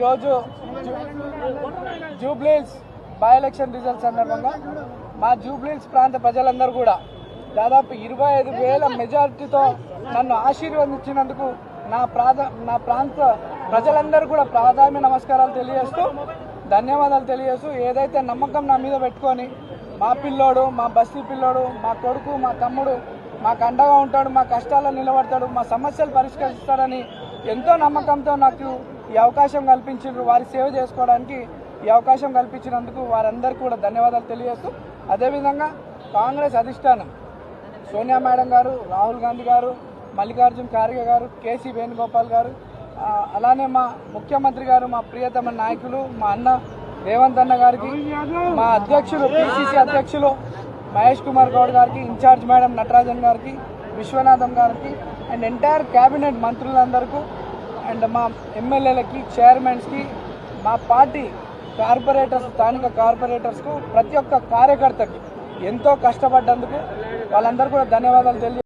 ఈరోజు Jubilee Hills by election result సందర్భంగా మా జూబ్లీహిల్స్ ప్రాంత ప్రజలందరూ కూడా దాదాపు 25,000 మెజారిటీతో నన్ను ఆశీర్వదించినందుకు నా ప్రాంత ప్రజలందరూ కూడా ప్రాధాన్య నమస్కారాలు తెలియజేస్తూ ధన్యవాదాలు తెలియజేస్తూ ఏదైతే నమ్మకం నా మీద పెట్టుకొని మా పిల్లోడు, మా బస్తీ పిల్లోడు, మా కొడుకు, మా తమ్ముడు మాకు అండగా ఉంటాడు, మా కష్టాలను నిలబడతాడు, మా సమస్యలు పరిష్కరిస్తాడని ఎంతో నమ్మకంతో నాకు ఈ అవకాశం కల్పించారు. వారి సేవ చేసుకోవడానికి ఈ అవకాశం కల్పించినందుకు వారందరికీ కూడా ధన్యవాదాలు తెలియజేస్తూ, అదేవిధంగా కాంగ్రెస్ అధిష్టానం సోనియా మేడం గారు, రాహుల్ గాంధీ గారు, మల్లికార్జున్ ఖార్గే గారు, కేసీ వేణుగోపాల్ గారు, అలానే మా ముఖ్యమంత్రి గారు, మా ప్రియతమ నాయకులు మా అన్న రేవంత్ అన్న గారికి, మా అధ్యక్షులు పిసిసి అధ్యక్షులు మహేష్ కుమార్ గౌడ్ గారికి, ఇన్ఛార్జ్ మేడం నటరాజన్ గారికి, విశ్వనాథం గారికి అండ్ ఎంటైర్ క్యాబినెట్ మంత్రులందరికీ అండ్ మా ఎమ్మెల్యేలకి, చైర్మన్స్కి, మా పార్టీ కార్పొరేటర్స్, స్థానిక కార్పొరేటర్స్కు, ప్రతి ఒక్క కార్యకర్తకి ఎంతో కష్టపడ్డందుకు వాళ్ళందరూ కూడా ధన్యవాదాలు తెలియ